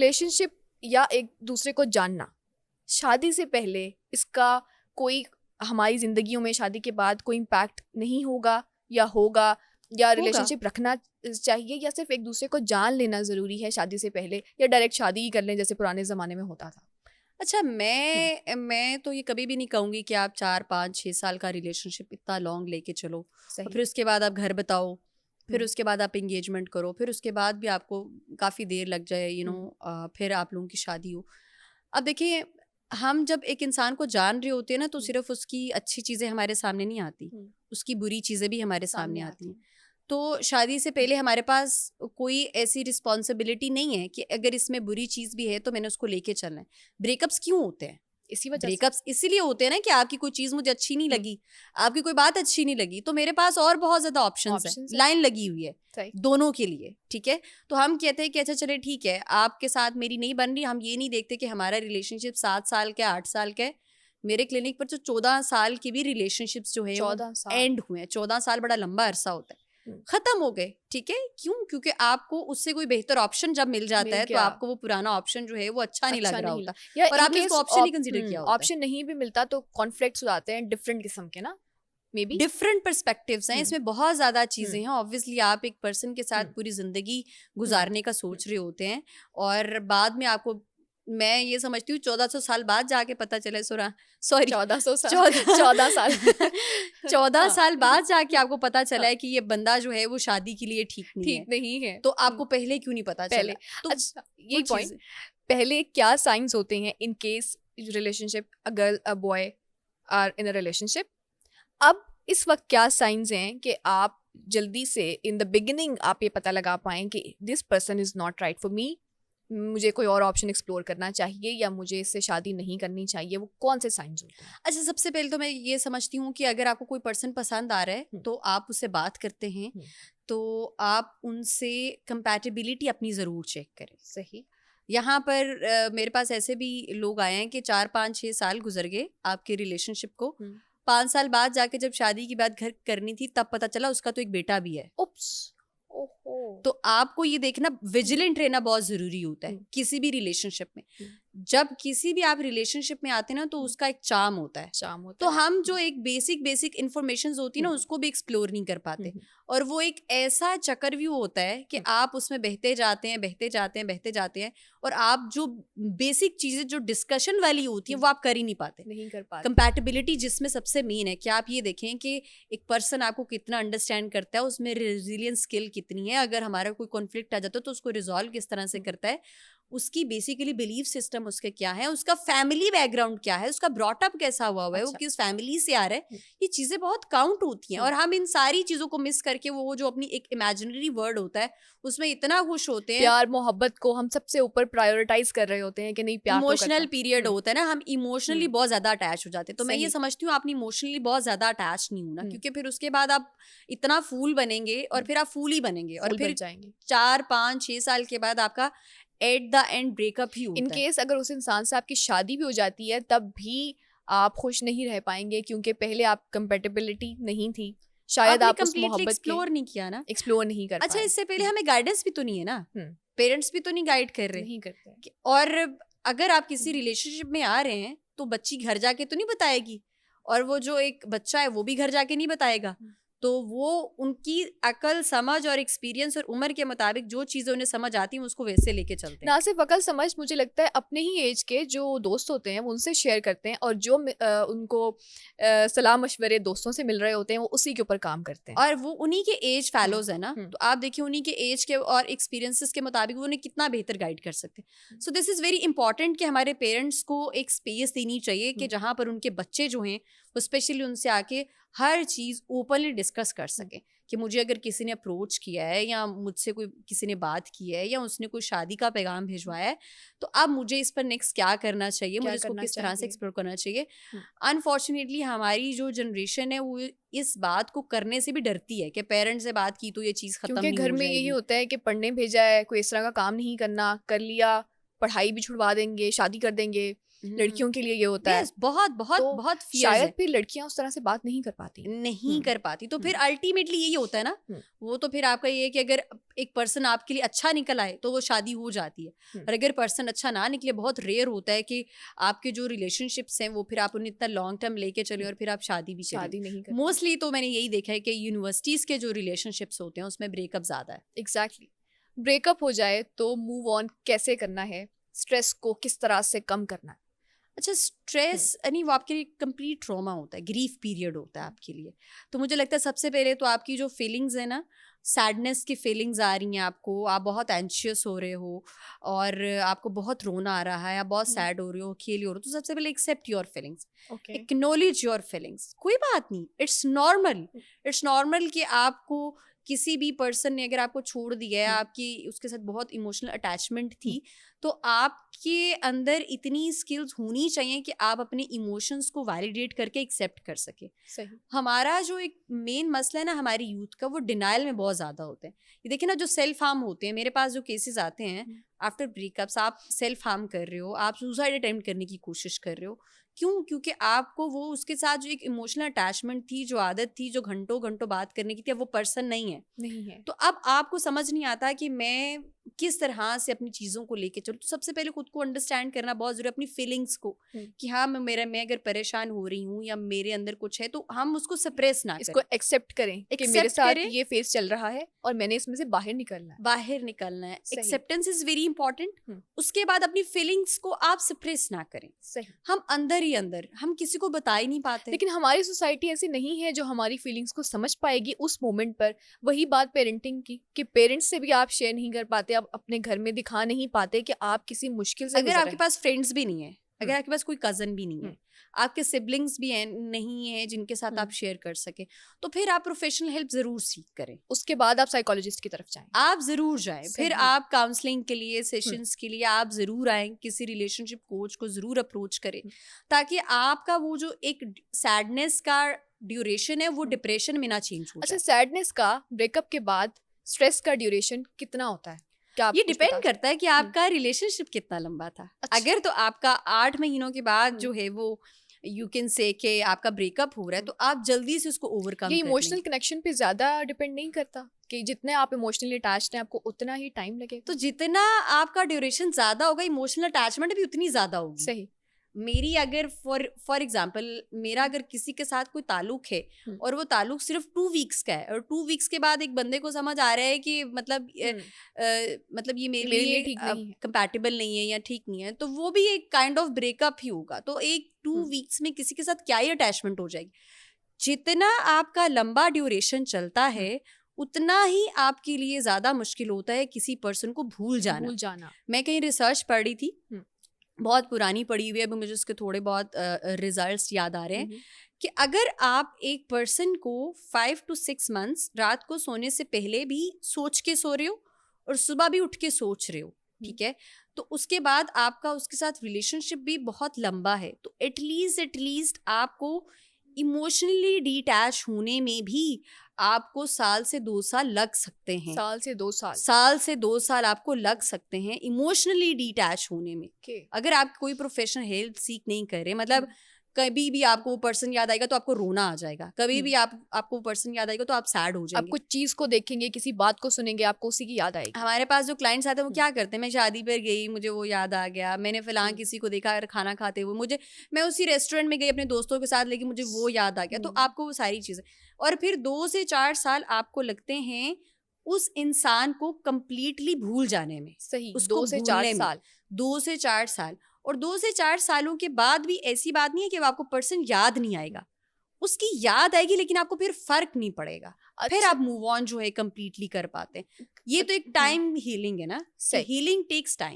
Relationship या एक दूसरे को जानना शादी से पहले, इसका कोई हमारी ज़िंदगियों में शादी के बाद कोई इम्पैक्ट नहीं होगा या होगा, या रिलेशनशिप रखना चाहिए, या सिर्फ एक दूसरे को जान लेना ज़रूरी है शादी से पहले, या डायरेक्ट शादी ही कर लें जैसे पुराने ज़माने में होता था? अच्छा, मैं तो ये कभी भी नहीं कहूँगी कि आप 4-5-6 साल का रिलेशनशिप इतना लॉन्ग लेके चलो और फिर उसके बाद आप घर बताओ, फिर उसके बाद आप एंगेजमेंट करो, फिर उसके बाद भी आपको काफ़ी देर लग जाए, फिर आप लोगों की शादी हो। अब देखिए, हम जब एक इंसान को जान रहे होते हैं ना, तो सिर्फ उसकी अच्छी चीज़ें हमारे सामने नहीं आती, उसकी बुरी चीज़ें भी हमारे सामने आती हैं। तो शादी से पहले हमारे पास कोई ऐसी रिस्पॉन्सिबिलिटी नहीं है कि अगर इसमें बुरी चीज़ भी है तो मैंने उसको लेके चलना है। ब्रेकअप्स क्यों होते हैं? इसी वजह से। ब्रेकअप्स इसीलिए होते हैं ना कि आपकी कोई चीज़ मुझे अच्छी नहीं लगी, आपकी कोई बात अच्छी नहीं लगी, तो मेरे पास और बहुत ज़्यादा ऑप्शंस हैं, लाइन लगी हुई है दोनों के लिए, ठीक है? तो हम कहते हैं कि अच्छा चले ठीक है, आपके साथ मेरी नहीं बन रही, हम ये नहीं देखते कि हमारा रिलेशनशिप 7 साल का, 8 साल का है। मेरे क्लिनिक पर जो 14 साल की भी रिलेशनशिप्स जो है 14 साल एंड हुए हैं। 14 साल बड़ा लंबा अरसा होता है, खत्म हो गए, ठीक है? क्यों? क्योंकि आपको उससे कोई बेहतर ऑप्शन जब मिल जाता है तो आपको वो पुराना ऑप्शन जो है वो अच्छा नहीं लग रहा होता, या और आपने उसको ऑप्शन नहीं कंसीडर किया होता। ऑप्शन नहीं भी मिलता तो कॉन्फ्लिक्ट्स हो जाते हैं डिफरेंट किस्म के ना, मे बी डिफरेंट पर्सपेक्टिव्स हैं इसमें, बहुत ज़्यादा चीज़ें हैं। ऑब्वियसली आप एक पर्सन के साथ पूरी ज़िंदगी गुजारने का सोच रहे होते हैं, और बाद में आपको, मैं ये समझती हूँ 1400 साल बाद जाके पता चले, सॉरी 1400 साल 14 साल 14 साल बाद जाके आपको पता चला है कि ये बंदा जो है वो शादी के लिए ठीक नहीं है, तो आपको पहले क्यों नहीं पता चला? तो अच्छा ये पॉइंट, पहले क्या साइंस होते हैं in case relationship, a girl a boy are in a relationship, अब इस वक्त क्या साइंस हैं कि आप जल्दी से इन द बिगिनिंग आप ये पता लगा पाएं कि this person is not right for me, मुझे कोई और ऑप्शन एक्सप्लोर करना चाहिए या मुझे इससे शादी नहीं करनी चाहिए? वो कौन से साइंस होते हैं? अच्छा, सबसे पहले तो मैं ये समझती हूँ कि अगर आपको कोई पर्सन पसंद आ रहा है तो आप उससे बात करते हैं, तो आप उनसे कंपैटिबिलिटी अपनी ज़रूर चेक करें। सही। यहाँ पर मेरे पास ऐसे भी लोग आए हैं कि 4-5-6 साल गुजर गए आपके रिलेशनशिप को, 5 साल बाद जाके जब शादी की बात घर करनी थी तब पता चला उसका तो एक बेटा भी है। उप्स, ओहो। तो आपको ये देखना, विजिलेंट रहना बहुत ज़रूरी होता है किसी भी रिलेशनशिप में। जब किसी भी आप रिलेशनशिप में आते हैं ना, तो उसका एक चार्म होता है, तो हम जो एक बेसिक इन्फॉर्मेशन होती है ना, उसको भी एक्सप्लोर नहीं कर पाते, और वो एक ऐसा चक्रव्यूह होता है कि आप उसमें बहते जाते हैं, और आप जो बेसिक चीज़ें जो डिस्कशन वाली होती है वो आप कर ही नहीं पाते। कंपैटिबिलिटी जिसमें सबसे मेन है कि आप ये देखें कि एक पर्सन आपको कितना अंडरस्टैंड करता है, उसमें रेजिलियंस स्किल कितनी है, अगर हमारा कोई कॉन्फ्लिक्ट आ जाता है तो उसको रिजॉल्व किस तरह से करता है, उसकी बेसिकली बिलीफ सिस्टम उसके क्या है, उसका फैमिली बैकग्राउंड क्या है, उसका ब्रॉटअप कैसा हुआ है, वो किस फैमिली से आ रहा है, ये चीज़ें बहुत काउंट होती हैं। और हम इन सारी चीज़ों को मिस करके वो जो अपनी एक इमेजिनरी वर्ड होता है उसमें इतना खुश होते हैं, प्यार मोहब्बत को हम सबसे ऊपर प्रायोरिटाइज कर रहे होते हैं कि नहीं, प्यार इमोशनल पीरियड होता है ना, हम इमोशनली बहुत ज़्यादा अटैच हो जाते हैं। तो मैं ये समझती हूँ आप इमोशनली बहुत ज़्यादा अटैच नहीं होना, क्योंकि फिर उसके बाद आप इतना फूल बनेंगे और फिर आप फूल ही बनेंगे, और फिर 4-5-6 साल के बाद आपका एट द एंड ब्रेकअप ही होता है। इन केस अगर उस इंसान से आपकी शादी भी हो जाती है तब भी आप खुश नहीं रह पाएंगे, क्योंकि पहले आप कंपैटिबिलिटी नहीं थी, शायद आप उस मोहब्बत एक्सप्लोर नहीं किया ना, एक्सप्लोर नहीं कर अच्छा, इससे पहले हमें गाइडेंस भी तो नहीं है ना, पेरेंट्स भी तो नहीं गाइड कर रहे, नहीं करते। और अगर आप किसी रिलेशनशिप में आ रहे हैं तो बच्ची घर जाके तो नहीं बताएगी, और वो जो एक बच्चा है वो भी घर जाके नहीं बताएगा, तो वो उनकी अकल समझ और एक्सपीरियंस और उम्र के मुताबिक जो चीज़ें उन्हें समझ आती हैं उसको वैसे लेके चलते हैं। ना सिर्फ अकल समझ, मुझे लगता है अपने ही एज के जो दोस्त होते हैं वो उनसे शेयर करते हैं, और जो उनको सलाह मशवरे दोस्तों से मिल रहे होते हैं वो उसी के ऊपर काम करते हैं, और वो उन्हीं के एज फैलोज है ना, तो आप देखिए उन्हीं के एज के और एक्सपीरियंसेस के मुताबिक वो उन्हें कितना बेहतर गाइड कर सकते हैं। So this is very important कि हमारे पेरेंट्स को एक स्पेस देनी चाहिए कि जहाँ पर उनके बच्चे जो हैं वो स्पेशली उनसे आके हर चीज़ ओपनली डिस्कस कर सकें, कि मुझे अगर किसी ने अप्रोच किया है या मुझसे कोई किसी ने बात की है या उसने कोई शादी का पैगाम भिजवाया है, तो अब मुझे इस पर नेक्स्ट क्या करना चाहिए, मुझे इसको किस तरह से एक्सप्लोर करना चाहिए। अनफॉर्चुनेटली हमारी जो जनरेशन है वो इस बात को करने से भी डरती है कि पेरेंट्स से बात की तो ये चीज़ खत्म नहीं हो जाएगी, क्योंकि घर में यही होता है कि पढ़ने भेजा है, कोई इस तरह का काम नहीं करना, कर लिया, पढ़ाई भी छुड़वा देंगे, शादी कर देंगे। लड़कियों के लिए ये होता है बहुत बहुत तो बहुत शायद फिर लड़कियां उस तरह से बात नहीं कर पाती कर पाती। तो फिर अल्टीमेटली यही होता है ना, वो तो फिर आपका ये है कि अगर एक पर्सन आपके लिए अच्छा निकल आए तो वो शादी हो जाती है, और अगर पर्सन अच्छा ना निकले, बहुत रेयर होता है कि आपके जो रिलेशनशिप्स हैं वो फिर आप उन्हें इतना लॉन्ग टर्म लेके चले और फिर आप शादी भी करें। मोस्टली तो मैंने यही देखा है कि यूनिवर्सिटीज के जो रिलेशनशिप्स होते हैं उसमें ब्रेकअप ज्यादा है। एग्जैक्टली ब्रेकअप हो जाए तो मूव ऑन कैसे करना है, स्ट्रेस को किस तरह से कम करना है। अच्छा, स्ट्रेस यानी वो आपके लिए कंप्लीट ट्रॉमा होता है, ग्रीफ पीरियड होता है आपके लिए। तो मुझे लगता है सबसे पहले तो आपकी जो फीलिंग्स है ना, सैडनेस की फीलिंग्स आ रही हैं आपको, आप बहुत एंशियस हो रहे हो और आपको बहुत रोना आ रहा है, आप बहुत सैड हो रहे हो, अकेले हो रहे हो, तो सबसे पहले accept your feelings, acknowledge your feelings. कोई बात नहीं, इट्स नॉर्मल कि आपको किसी भी पर्सन ने अगर आपको छोड़ दिया है, आपकी उसके साथ बहुत इमोशनल अटैचमेंट थी, तो आपके अंदर इतनी स्किल्स होनी चाहिए कि आप अपने इमोशंस को वैलिडेट करके एक्सेप्ट कर सके। सही। हमारा जो एक मेन मसला है ना हमारी यूथ का, वो डिनाइल में बहुत ज़्यादा होते हैं। ये देखिए ना, जो सेल्फ हार्म होते हैं, मेरे पास जो केसेस आते हैं आफ्टर ब्रेकअप्स, आप सेल्फ हार्म कर रहे हो, आप सुसाइड अटेम्प्ट करने की कोशिश कर रहे हो, क्यों? क्योंकि आपको वो उसके साथ जो एक इमोशनल अटैचमेंट थी, जो आदत थी, जो घंटों घंटों बात करने की थी, अब वो पर्सन नहीं है। तो अब आपको समझ नहीं आता कि मैं किस तरह से अपनी चीज़ों को लेके चलूँ। तो सबसे पहले खुद को अंडरस्टैंड करना बहुत ज़रूरी है, अपनी फीलिंग्स को, कि हाँ मैं अगर परेशान हो रही हूँ या मेरे अंदर कुछ है तो हम उसको सप्रेस ना करें, इसको एक्सेप्ट करें कि मेरे साथ ये फेस चल रहा है और मैंने इसमें से बाहर निकलना है। Acceptance is very important. उसके बाद अपनी फीलिंग्स को आप सप्रेस ना करें। सही। हम अंदर ही अंदर, हम किसी को बता ही नहीं पाते। लेकिन हमारी सोसाइटी ऐसी नहीं है जो हमारी फीलिंग्स को समझ पाएगी उस मोमेंट पर। वही बात पेरेंटिंग की, कि पेरेंट्स से भी आप शेयर नहीं कर पाते, आप अपने घर में दिखा नहीं पाते कि आप किसी मुश्किल से अगर आपके पास फ्रेंड्स भी नहीं है, अगर आपके पास कोई कजन भी नहीं है, आपके सिबलिंग्स भी हैं नहीं है जिनके साथ आप शेयर कर सके, तो फिर आप प्रोफेशनल हेल्प जरूर सीख करें। उसके बाद आप साइकोलॉजिस्ट की तरफ जाएं, आप जरूर जाएं, फिर आप काउंसलिंग के लिए, सेशंस के लिए आप जरूर आएं, किसी रिलेशनशिप कोच को जरूर अप्रोच करें, ताकि आपका वो जो एक सैडनेस का ड्यूरेशन है वो डिप्रेशन में ना चेंज हो। अच्छा, सैडनेस का ब्रेकअप के बाद स्ट्रेस का ड्यूरेशन कितना होता है? ये डिपेंड करता है कि आपका रिलेशनशिप कितना लंबा था। अच्छा। अगर तो आपका 8 महीनों के बाद जो है वो यू कैन से कि आपका ब्रेकअप हो रहा है, तो आप जल्दी से उसको ओवरकम ये इमोशनल कनेक्शन पे ज्यादा डिपेंड नहीं करता कि जितने आप इमोशनली अटैच्ड हैं आपको उतना ही टाइम लगेगा? तो जितना आपका ड्यूरेशन ज्यादा होगा, इमोशनल अटैचमेंट भी उतनी ज्यादा होगी। सही। मेरी अगर फॉर एग्जाम्पल मेरा अगर किसी के साथ कोई ताल्लुक है और वो ताल्लुक सिर्फ 2 वीक्स का है, और 2 वीक्स के बाद एक बंदे को समझ आ रहा है कि मतलब ये मेरे लिए ठीक नहीं है, कंपैटिबल नहीं है या ठीक नहीं है, तो वो भी एक काइंड ऑफ ब्रेकअप ही होगा। तो एक 2 वीक्स में किसी के साथ क्या ही अटैचमेंट हो जाएगी। जितना आपका लंबा ड्यूरेशन चलता है उतना ही आपके लिए ज्यादा मुश्किल होता है किसी पर्सन को भूल जाना। मैं कहीं रिसर्च पढ़ रही थी, बहुत पुरानी पड़ी हुई है, अभी मुझे उसके थोड़े बहुत रिजल्ट्स याद आ रहे हैं, कि अगर आप एक पर्सन को 5 to 6 months रात को सोने से पहले भी सोच के सो रहे हो और सुबह भी उठ के सोच रहे हो, ठीक है, तो उसके बाद आपका उसके साथ रिलेशनशिप भी बहुत लंबा है, तो एटलीस्ट आपको इमोशनली डिटैच होने में भी आपको 1 साल से 2 साल लग सकते हैं। 1 से 2 साल आपको लग सकते हैं इमोशनली डिटैच होने में। अगर आप कोई प्रोफेशनल हेल्प सीख नहीं कर रहे, मतलब कभी भी आपको वो पर्सन याद आएगा तो आपको रोना आ जाएगा, कभी भी आपको वो पर्सन याद आएगा तो आप सैड हो जाएंगे, आप कुछ चीज को देखेंगे, किसी बात को सुनेंगे, आपको उसी की याद आएगी। हमारे पास जो क्लाइंट्स आते हैं वो क्या करते हैं, मैं शादी पर गई, मुझे वो याद आ गया, मैंने फिलहाल किसी को देखा खाना खाते हुए, मैं उसी रेस्टोरेंट में गई अपने दोस्तों के साथ, लेकिन मुझे वो याद आ गया। तो आपको वो सारी चीजें, और फिर 2 से 4 साल आपको लगते हैं उस इंसान को कंप्लीटली भूल जाने में। सही, 2 से 4 साल। 2 से 4 साल। और 2 से 4 सालों के बाद भी ऐसी बात नहीं है कि आपको पर्सन याद नहीं आएगा, उसकी याद आएगी, लेकिन आपको फिर फर्क नहीं पड़ेगा। अच्छा। फिर आप मूव ऑन जो है कंप्लीटली कर पाते हैं। ये तो एक टाइम हीलिंग है ना, हीलिंग टेक्स टाइम।